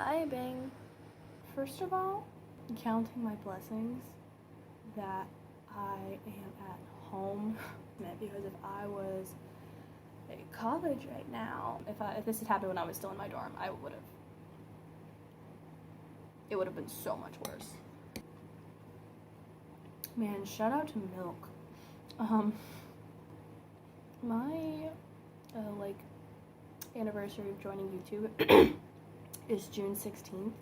vibing. First of all, counting my blessings that I am at home. Because if I was at college right now, if this had happened when I was still in my dorm, it would have been so much worse. Man, shout out to milk. My anniversary of joining YouTube is June 16th,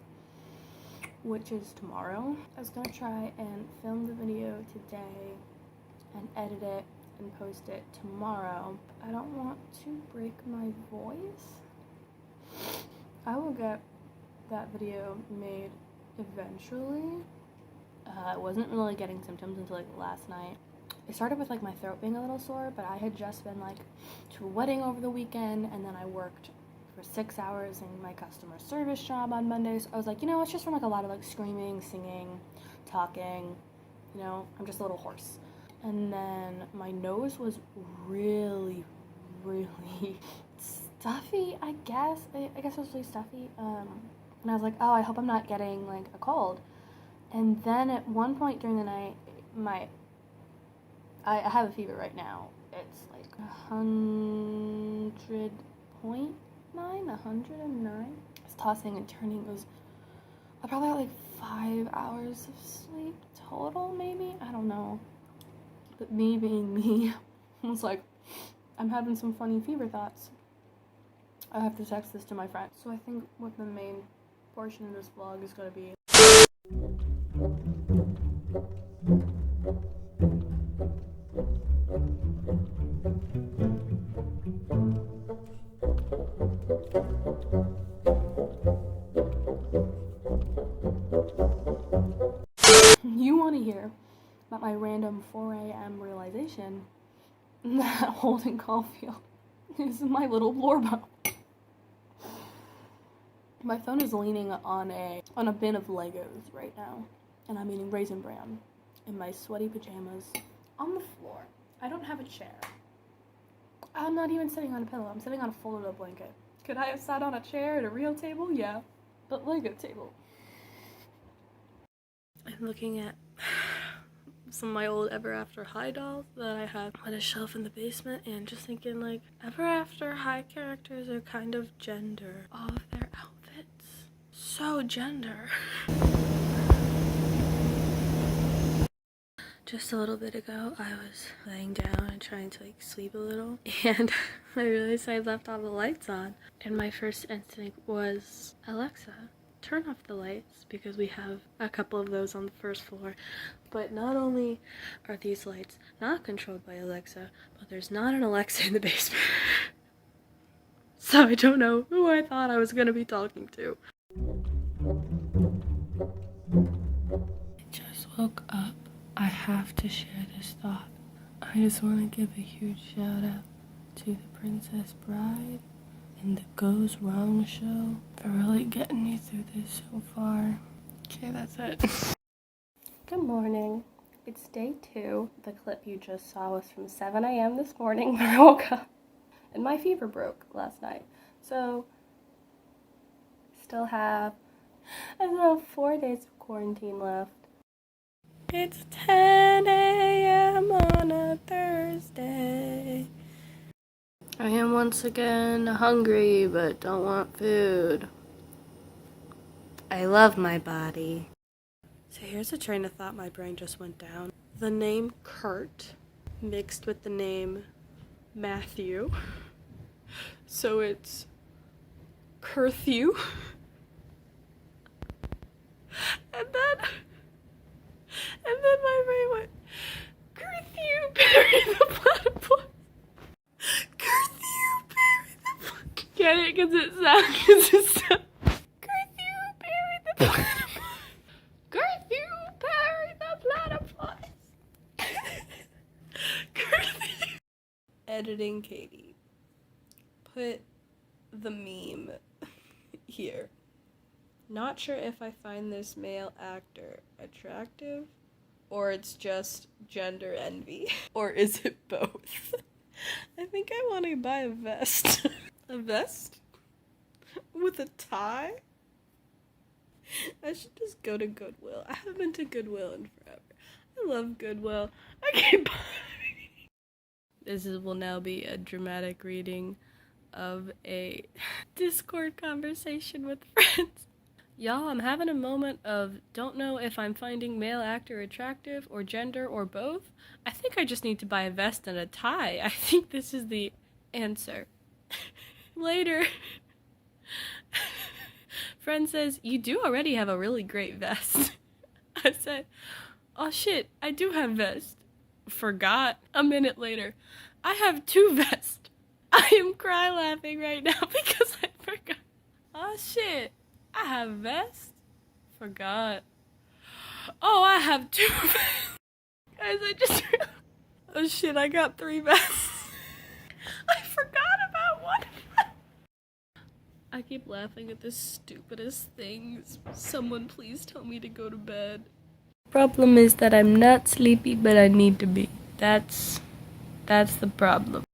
which is tomorrow. I was gonna try and film the video today and edit it and post it tomorrow. I don't want to break my voice. I will get that video made eventually. I wasn't really getting symptoms until like last night. It started with like my throat being a little sore, but I had just been like to a wedding over the weekend, and then I worked for 6 hours in my customer service job on Monday. So I was like, you know, it's just from like a lot of like screaming, singing, talking, you know, I'm just a little hoarse. And then my nose was really, really stuffy, I guess. I guess it was really stuffy. And I was like, oh, I hope I'm not getting like a cold. And then at one point during the night, I have a fever right now. It's like 100.9, 109. It's tossing and turning. It was probably like 5 hours of sleep total, maybe? I don't know. But me being me, I was like, I'm having some funny fever thoughts. I have to text this to my friend. So I think what the main portion of this vlog is going to be. You want to hear about my random 4 a.m. realization that Holden Caulfield is my little Lorbo. My phone is leaning on a bin of Legos right now, and I'm eating Raisin Bran in my sweaty pajamas on the floor. I don't have a chair. I'm not even sitting on a pillow. I'm sitting on a folded up blanket. Could I have sat on a chair at a real table? Yeah, but Lego table. I'm looking at some of my old Ever After High dolls that I have on a shelf in the basement, and just thinking like, Ever After High characters are kind of gender. All of their outfits, so gender. Just a little bit ago, I was laying down and trying to like sleep a little, and I realized I left all the lights on, and my first instinct was, Alexa, turn off the lights, because we have a couple of those on the first floor. But not only are these lights not controlled by Alexa, but there's not an Alexa in the basement. So I don't know who I thought I was gonna be talking to. I just woke up. I have to share this thought. I just want to give a huge shout out to the Princess Bride and the Goes Wrong show for really getting me through this so far. Okay, that's it. Good morning. It's day 2. The clip you just saw was from 7 a.m. this morning when I woke up. And my fever broke last night. So, still have 4 days of quarantine left. It's 10 a.m. on a Thursday. I am once again hungry, but don't want food. I love my body. So here's a train of thought my brain just went down. The name Kurt mixed with the name Matthew. So it's Curfew. And then my brain went, Curfew, bury the platypus. Curfew, bury the platypus. Get it? Because it sounds. Curfew, bury the platypus. Curfew, bury the platypus. Curfew. Editing Katie. Put the meme here. Not sure if I find this male actor attractive, or it's just gender envy, or is it both? I think I want to buy a vest. A vest? With a tie? I should just go to Goodwill. I haven't been to Goodwill in forever. I love Goodwill. I can't buy. Will now be a dramatic reading of a Discord conversation with friends. Y'all, I'm having a moment of don't know if I'm finding male actor attractive or gender or both. I think I just need to buy a vest and a tie. I think this is the answer. Later. Friend says, you do already have a really great vest. I said, oh shit, I do have vest. Forgot. A minute later, I have 2 vests. I am cry laughing right now because I forgot. Oh shit, I have vest. Forgot. Oh, I have 2 vests. Guys, I just realized. Oh shit, I got 3 vests. I forgot about one. I keep laughing at the stupidest things. Someone please tell me to go to bed. Problem is that I'm not sleepy, but I need to be. That's the problem.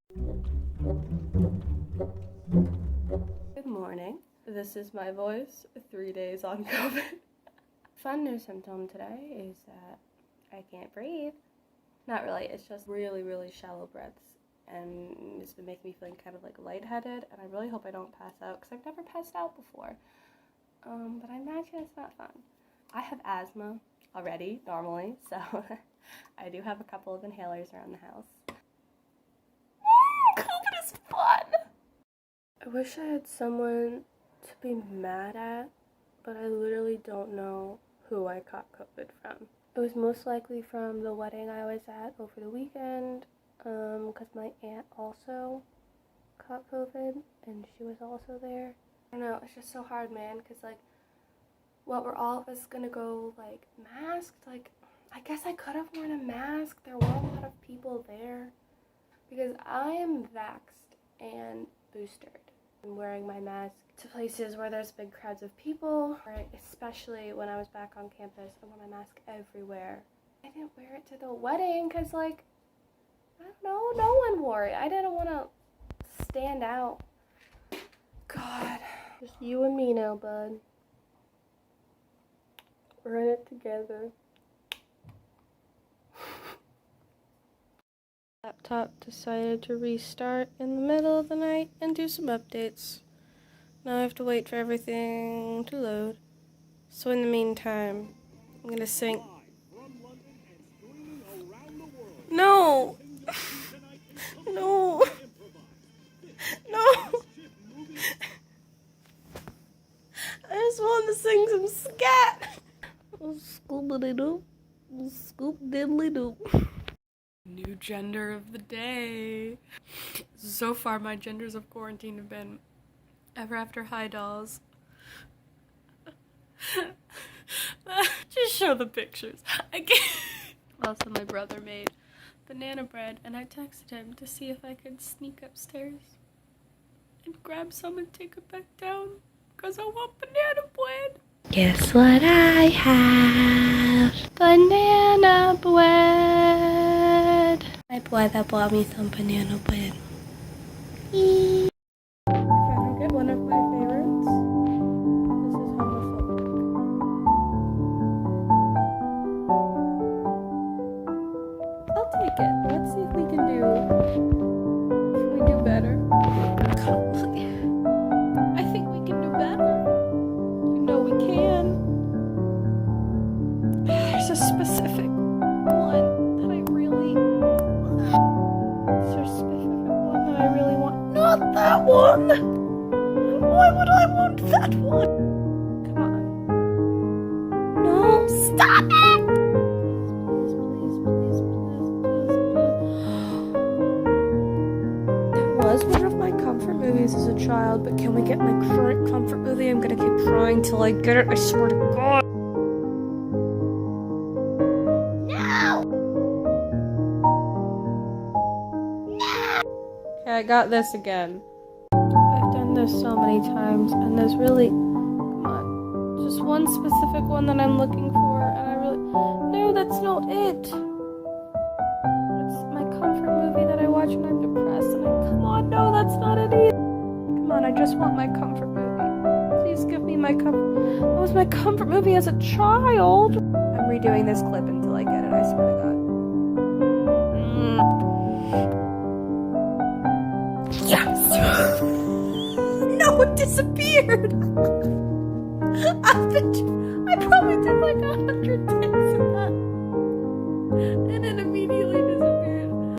Good morning. This is my voice 3 days on COVID. Fun new symptom today is that I can't breathe. Not really, it's just really, really shallow breaths. And it's been making me feeling kind of like lightheaded, and I really hope I don't pass out because I've never passed out before. But I imagine it's not fun. I have asthma already, normally, so I do have a couple of inhalers around the house. COVID is fun! I wish I had someone to be mad at, but I literally don't know who I caught COVID from. It was most likely from the wedding I was at over the weekend, because my aunt also caught COVID, and she was also there. I don't know, it's just so hard, man, because, like, what, were all of us gonna go, like, masked? Like, I guess I could have worn a mask. There were a lot of people there. Because I am vaxxed and boosted. I'm wearing my mask to places where there's big crowds of people, right? Especially when I was back on campus. I wore my mask everywhere. I didn't wear it to the wedding because, like, I don't know, no one wore it. I didn't want to stand out. God, just you and me now, bud. We're in it together. Laptop decided to restart in the middle of the night and do some updates. Now I have to wait for everything to load. So in the meantime, I'm gonna sing. No! No! No! I just want to sing some scat! Scoop-a-dee-doop. Scoop-diddly-doop. New gender of the day. So far, my genders of quarantine have been ever after high dolls. Just show the pictures. I can't. Also, my brother made banana bread, and I texted him to see if I could sneak upstairs and grab some and take it back down, because I want banana bread. Guess what I have? Banana bread. My brother bought me some banana bread. If I forget one of my favorites, this is homophobic. I'll take it. Let's see if we can do better. I think we can do better. You know we can. There's a specific one that I really want. There's a specific one that I really want. Not that one! Why would I want that one? Come on. No, stop it! That was one of my comfort movies as a child, but can we get my current comfort movie? I'm gonna keep trying till I get it, I swear to God. Okay, I got this again. I've done this so many times, and there's really, come on, just one specific one that I'm looking for, and I really, no, that's not it. It's my comfort movie that I watch when I'm depressed, and come on, no, that's not it either. Come on, I just want my comfort movie. Please give me my comfort. That was my comfort movie as a child. I'm redoing this clip until I get it, I swear to God. Yes! No, it disappeared! I probably did like 100 takes of that. And it immediately disappeared.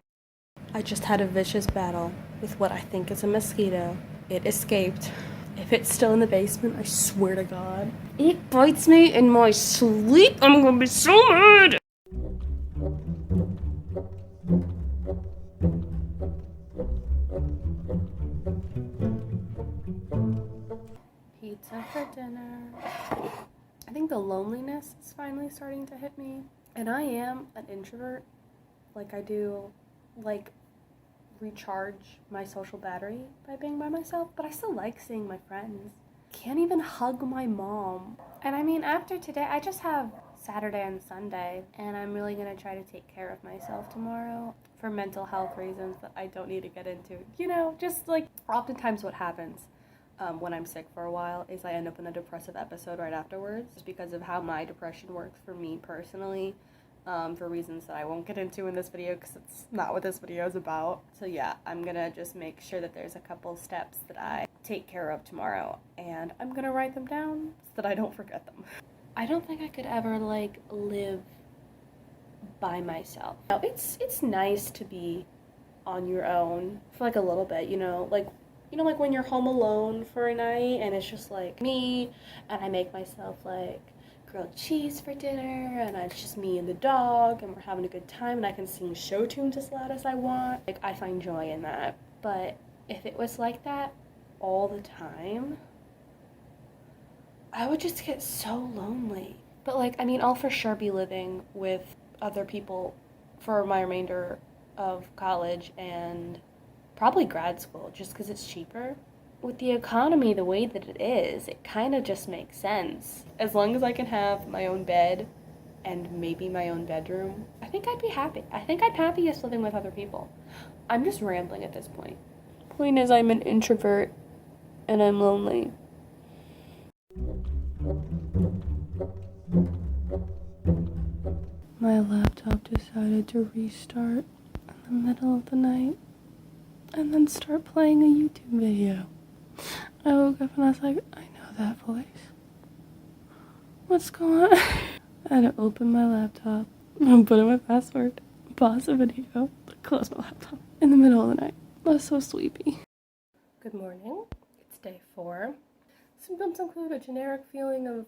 I just had a vicious battle with what I think is a mosquito. It escaped. If it's still in the basement, I swear to God. It bites me in my sleep. I'm gonna be so mad. Pizza for dinner. I think the loneliness is finally starting to hit me. And I am an introvert. Like, I do, like, recharge my social battery by being by myself, but I still like seeing my friends. Can't even hug my mom. And I mean, after today, I just have Saturday and Sunday, and I'm really gonna try to take care of myself tomorrow for mental health reasons that I don't need to get into. You know, just like oftentimes what happens when I'm sick for a while is I end up in a depressive episode right afterwards, just because of how my depression works for me personally. For reasons that I won't get into in this video because it's not what this video is about. So yeah, I'm gonna just make sure that there's a couple steps that I take care of tomorrow, and I'm gonna write them down so that I don't forget them. I don't think I could ever like live by myself. Now, it's nice to be on your own for like a little bit, you know, like when you're home alone for a night and it's just like me and I make myself like grilled cheese for dinner, and it's just me and the dog, and we're having a good time, and I can sing show tunes as loud as I want. Like, I find joy in that. But if it was like that all the time, I would just get so lonely. But like, I mean, I'll for sure be living with other people for my remainder of college and probably grad school, just because it's cheaper. With the economy the way that it is, it kind of just makes sense. As long as I can have my own bed and maybe my own bedroom, I think I'd be happy. I think I'm happiest living with other people. I'm just rambling at this point. Point is, I'm an introvert and I'm lonely. My laptop decided to restart in the middle of the night and then start playing a YouTube video. I woke up and I was like, I know that voice. What's going on? I had to open my laptop and put in my password, pause the video, close my laptop in the middle of the night. I was so sleepy. Good morning. It's day 4. Symptoms include a generic feeling of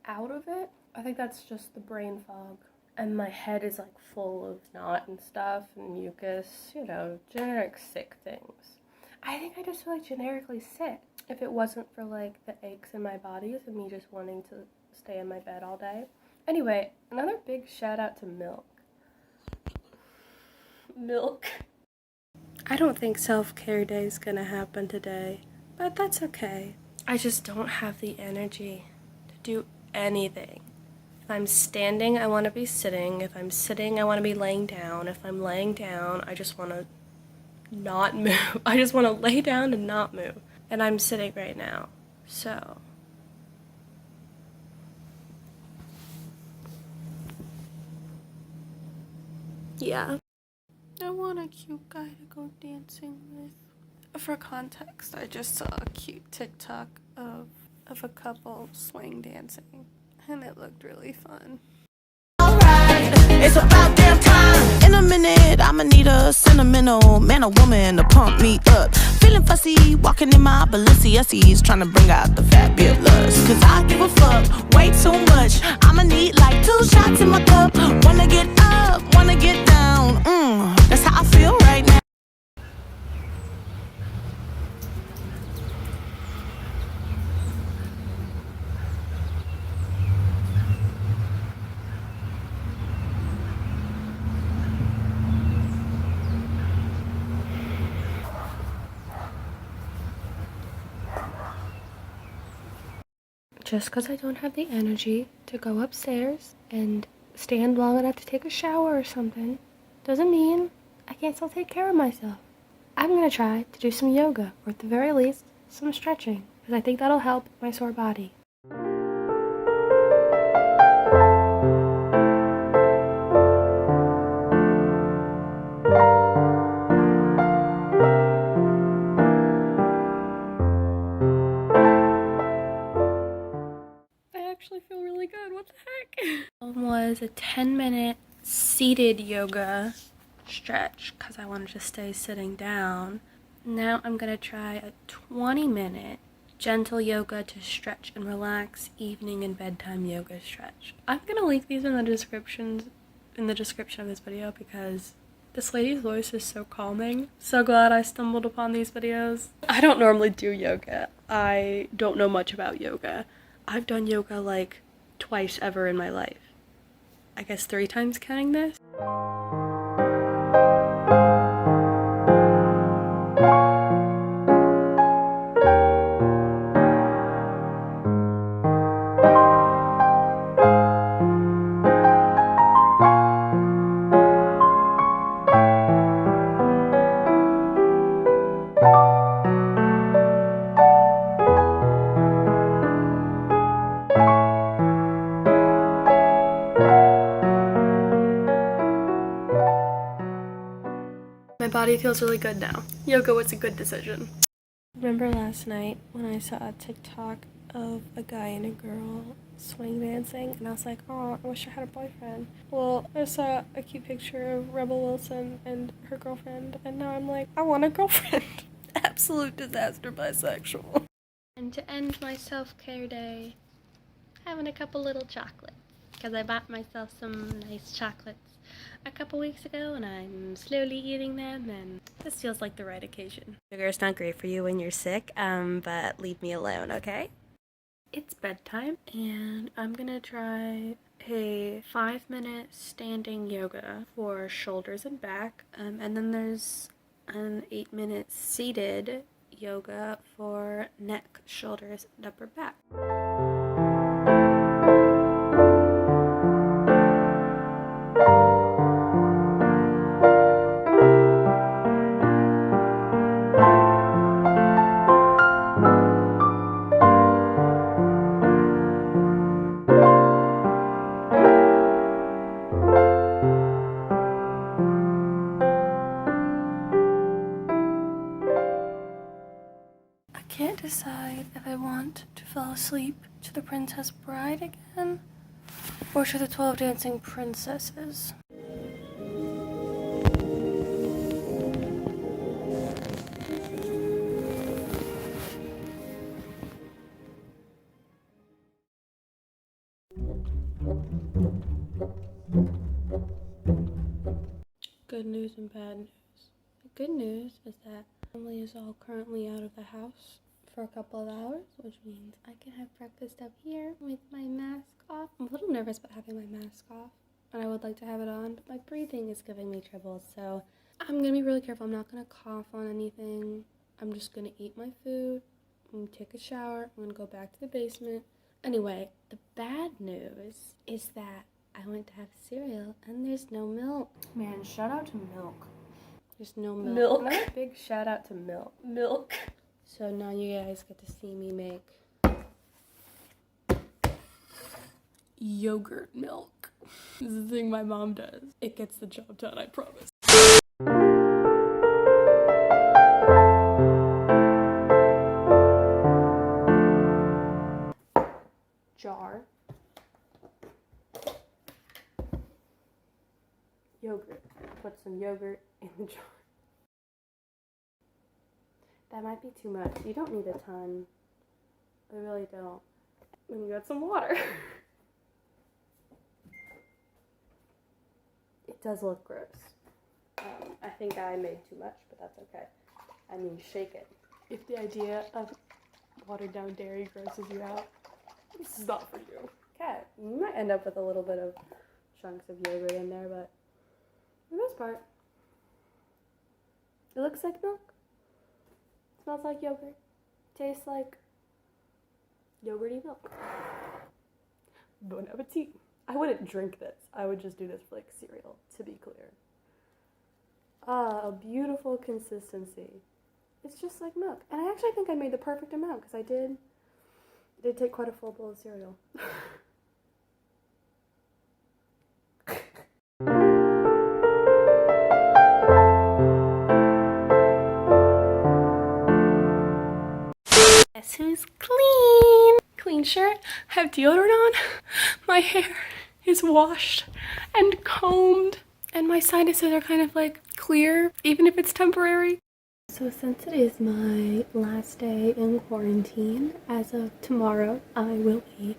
out of it. I think that's just the brain fog. And my head is like full of snot and stuff and mucus, you know, generic sick things. I think I just feel like generically sick. If it wasn't for like the aches in my bodies and me just wanting to stay in my bed all day. Anyway, another big shout out to milk. Milk. I don't think self-care day is gonna happen today, but that's okay. I just don't have the energy to do anything. If I'm standing, I want to be sitting. If I'm sitting, I want to be laying down. If I'm laying down, I just want to not move. I just want to lay down and not move. And I'm sitting right now. So yeah. I want a cute guy to go dancing with. For context, I just saw a cute TikTok of a couple swing dancing, and it looked really fun. Alright, it's about damn time. In a minute, I'ma need a sentimental man or woman to pump me up. Feeling fussy, walking in my Balenciennes, trying to bring out the fabulous. Cause I give a fuck way too much. I'ma need like 2 shots in my cup. Wanna get up, wanna get down. That's how I feel right now. Just because I don't have the energy to go upstairs and stand long enough to take a shower or something doesn't mean I can't still take care of myself. I'm gonna try to do some yoga, or at the very least, some stretching, because I think that'll help my sore body. I actually feel really good. What the heck? Was a 10-minute seated yoga stretch because I wanted to stay sitting down. Now I'm gonna try a 20-minute gentle yoga to stretch and relax evening and bedtime yoga stretch. I'm gonna link these in the description of this video because this lady's voice is so calming. So glad I stumbled upon these videos. I don't normally do yoga. I don't know much about yoga. I've done yoga like twice ever in my life. I guess 3 times counting this. My body feels really good now. Yoga was a good decision. Remember last night when I saw a TikTok of a guy and a girl swing dancing and I was like, oh, I wish I had a boyfriend. Well, I saw a cute picture of Rebel Wilson and her girlfriend and now I'm like, I want a girlfriend. Absolute disaster bisexual. And to end my self-care day, having a couple little chocolates because I bought myself some nice chocolates a couple weeks ago and I'm slowly eating them and this feels like the right occasion. Sugar is not great for you when you're sick, but leave me alone, okay? It's bedtime and I'm gonna try a 5-minute standing yoga for shoulders and back, and then there's an 8-minute seated yoga for neck, shoulders, and upper back. I can't decide if I want to fall asleep to The Princess Bride again or to the 12 Dancing Princesses. Good news and bad news. The good news is that family is all currently out of the house for a couple of hours, which means I can have breakfast up here with my mask off. I'm a little nervous about having my mask off, and I would like to have it on, but my breathing is giving me trouble, so I'm gonna be really careful. I'm not gonna cough on anything. I'm just gonna eat my food. I'm gonna take a shower. I'm gonna go back to the basement. Anyway, the bad news is that I went to have cereal and there's no milk. Man, shout out to milk. There's no milk. Another big shout out to milk. Milk. So now you guys get to see me make yogurt milk. This is the thing my mom does. It gets the job done, I promise. Jar. Yogurt. Put some yogurt in the jar. That might be too much. You don't need a ton. I really don't. Then you got some water. It does look gross. I think I made too much, but that's okay. I mean, shake it. If the idea of watered down dairy grosses you out, this is not for you. Okay, you might end up with a little bit of chunks of yogurt in there, but for the most part, it looks like milk. Smells like yogurt. Tastes like yogurty milk. Bon appetit. I wouldn't drink this. I would just do this for like cereal, to be clear. Ah, a beautiful consistency. It's just like milk. And I actually think I made the perfect amount because I did take quite a full bowl of cereal. Guess who's clean? Clean shirt, have deodorant on, my hair is washed and combed, and my sinuses are kind of like clear, even if it's temporary. So since it is my last day in quarantine, as of tomorrow, I will be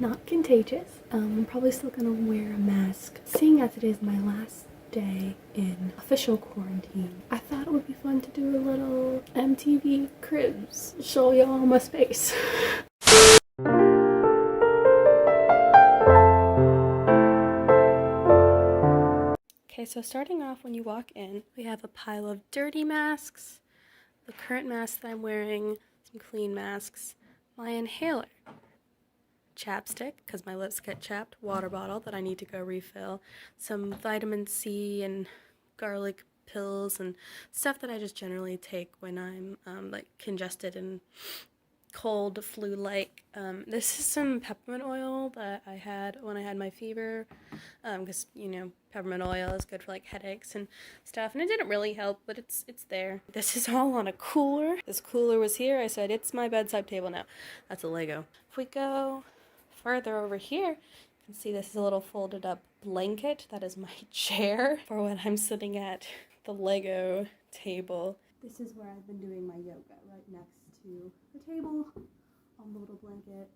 not contagious. I'm probably still gonna wear a mask. Seeing as it is my last day in official quarantine, I thought it would be fun to do a little MTV Cribs, show y'all my space. Okay, so starting off when you walk in, we have a pile of dirty masks, the current mask that I'm wearing, some clean masks, my inhaler, chapstick, because my lips get chapped, water bottle that I need to go refill, some vitamin C and garlic pills and stuff that I just generally take when I'm like congested and cold, flu-like. This is some peppermint oil that I had when I had my fever, because you know peppermint oil is good for like headaches and stuff, and it didn't really help, but it's there. This is all on a cooler. This cooler was here. I said it's my bedside table now. That's a Lego. If we go further over here, you can see this is a little folded up blanket. That is my chair for when I'm sitting at the Lego table. This is where I've been doing my yoga, right next to the table on the little blanket.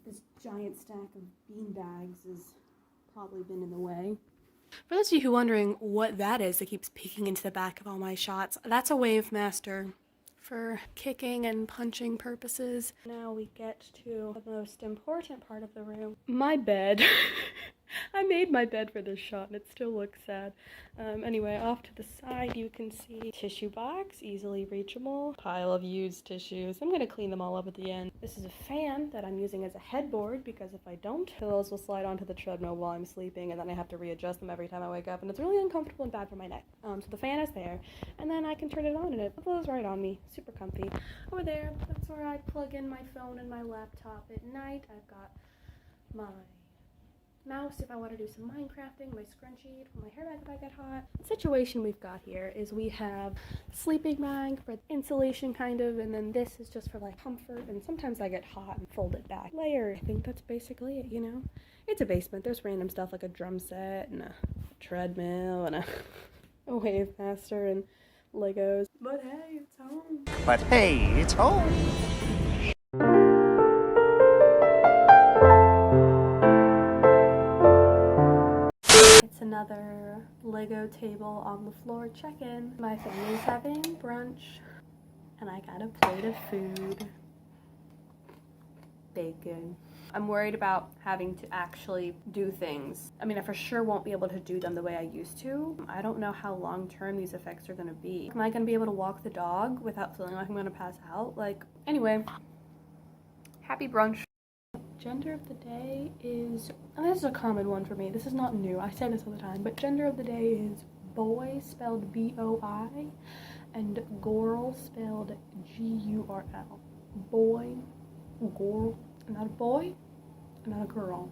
This giant stack of bean bags has probably been in the way. For those of you who are wondering what that is that keeps peeking into the back of all my shots, that's a Wave Master for kicking and punching purposes. Now we get to the most important part of the room. My bed. I made my bed for this shot and it still looks sad. Anyway, off to the side you can see tissue box, easily reachable, pile of used tissues. I'm gonna clean them all up at the end. This is a fan that I'm using as a headboard because if I don't, pillows will slide onto the treadmill while I'm sleeping and then I have to readjust them every time I wake up and it's really uncomfortable and bad for my neck. So the fan is there and then I can turn it on and it blows right on me. Super comfy. Over there, that's where I plug in my phone and my laptop at night. I've got my mouse if I want to do some Minecrafting, my scrunchie to put my hair back if I get hot. The situation we've got here is we have sleeping bag for insulation kind of, and then this is just for like comfort, and sometimes I get hot and fold it back. Layer. I think that's basically it, you know? It's a basement. There's random stuff like a drum set and a treadmill and a Wave Master and Legos. But hey, it's home. But hey, it's home. It's another Lego table on the floor check-in. My family's having brunch and I got a plate of food. Bacon. I'm worried about having to actually do things. I mean, I for sure won't be able to do them the way I used to. I don't know how long-term these effects are gonna be. Am I gonna be able to walk the dog without feeling like I'm gonna pass out? Like, anyway, happy brunch. Gender of the day is, and this is a common one for me. This is not new. I say this all the time, but gender of the day is boy, spelled B-O-I, and girl, spelled G-U-R-L. Boy, girl. I'm not a boy, I'm not a girl,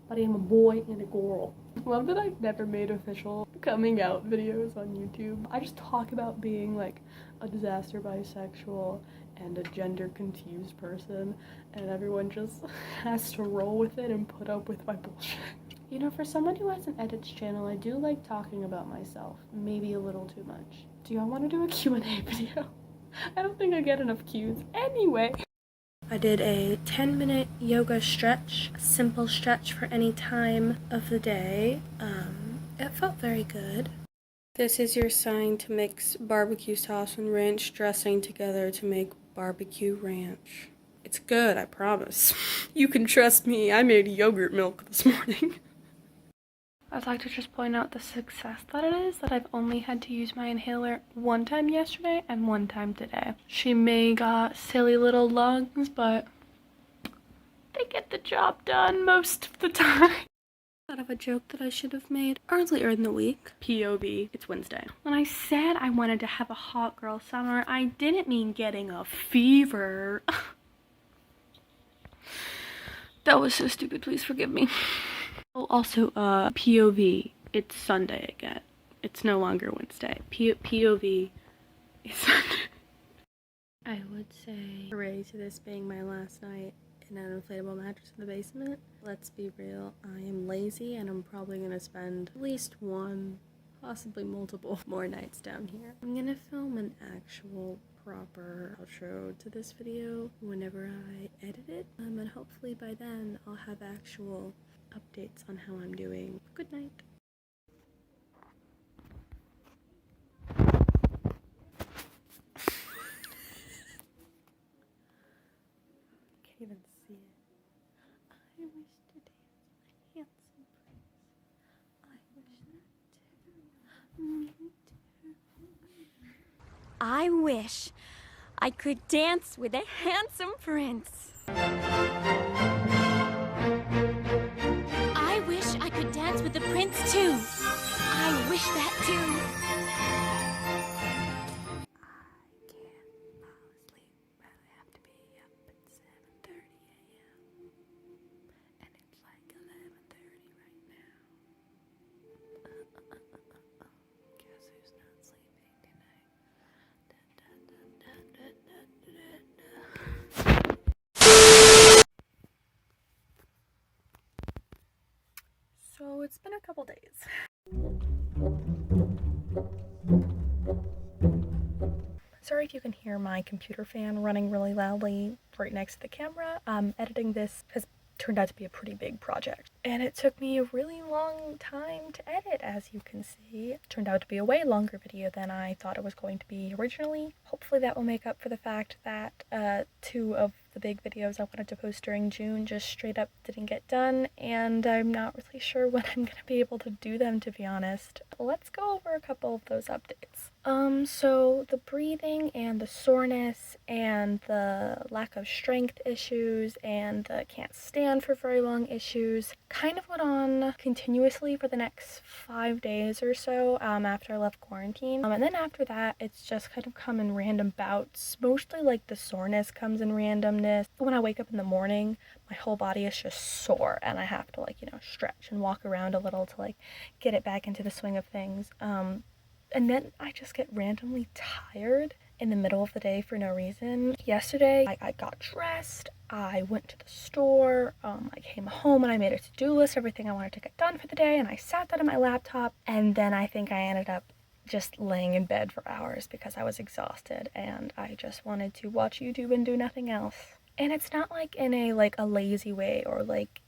but I am a boy and a girl. Love that I've never made official coming out videos on YouTube. I just talk about being like a disaster bisexual and a gender confused person, and everyone just has to roll with it and put up with my bullshit. You know, for someone who has an edits channel, I do like talking about myself, maybe a little too much. Do y'all want to do a Q&A video? I don't think I get enough Qs. Anyway. I did a 10-minute yoga stretch, a simple stretch for any time of the day. It felt very good. This is your sign to mix barbecue sauce and ranch dressing together to make barbecue ranch. It's good, I promise. You can trust me, I made yogurt milk this morning. I'd like to just point out the success that it is that I've only had to use my inhaler one time yesterday and one time today. She may got silly little lungs, but they get the job done most of the time. Thought of a joke that I should have made earlier in the week. POV, it's Wednesday. When I said I wanted to have a hot girl summer, I didn't mean getting a fever. That was so stupid, please forgive me. Oh, also, POV, it's Sunday again. It's no longer Wednesday. POV, it's Sunday. I would say hooray to this being my last night in an inflatable mattress in the basement. Let's be real, I am lazy and I'm probably gonna spend at least one, possibly multiple more nights down here. I'm gonna film an actual proper outro to this video whenever I edit it, and hopefully by then I'll have actual updates on how I'm doing. Good night. Can't even see it. I wish to dance with a handsome prince. I wish that too. Me too. I wish I could dance with a handsome prince. I wish I could dance with the prince too. I wish that too. I can't fall asleep, but I have to be up at 7:30 a.m. And it's like 11:30 right now. Guess who's not sleeping tonight? So it's been a couple days. Sorry if you can hear my computer fan running really loudly right next to the camera. Editing this has turned out to be a pretty big project, and it took me a really long time to edit, as you can see. It turned out to be a way longer video than I thought it was going to be originally. Hopefully that will make up for the fact that 2 of the big videos I wanted to post during June just straight up didn't get done, and I'm not really sure when I'm gonna be able to do them, to be honest. Let's go over a couple of those updates. So the breathing and the soreness and the lack of strength issues and the can't stand for very long issues kind of went on continuously for the next 5 days or so after I left quarantine. And then after that, it's just kind of come in random bouts. Mostly like the soreness comes in randomness. When I wake up in the morning, my whole body is just sore and I have to stretch and walk around a little to get it back into the swing of things. And then I just get randomly tired in the middle of the day for no reason. Yesterday, I got dressed, I went to the store, I came home and I made a to-do list, everything I wanted to get done for the day, and I sat down at my laptop, and then I think I ended up just laying in bed for hours because I was exhausted and I just wanted to watch YouTube and do nothing else. And it's not in a lazy way or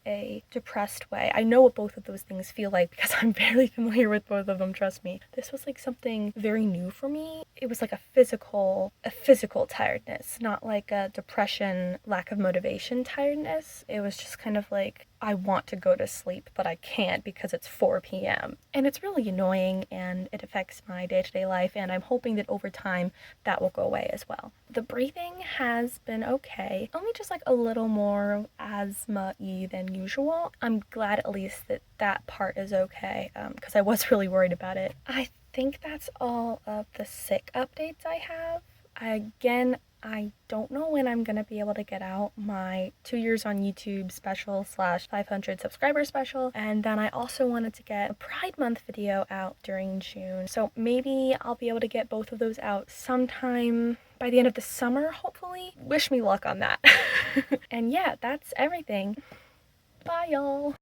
a depressed way. I know what both of those things feel like because I'm very familiar with both of them, trust me. This was something very new for me. It was a physical tiredness, not a depression, lack of motivation tiredness. It was just kind of I want to go to sleep, but I can't because it's 4 p.m. And it's really annoying and it affects my day-to-day life, and I'm hoping that over time that will go away as well. The breathing has been okay, only just a little more asthma-y than usual. I'm glad at least that that part is okay because I was really worried about it. I think that's all of the sick updates I have. I don't know when I'm gonna be able to get out my 2 years on YouTube special / 500 subscriber special, and then I also wanted to get a Pride Month video out during June, so maybe I'll be able to get both of those out sometime by the end of the summer, hopefully. Wish me luck on that. And yeah, that's everything. Bye, y'all.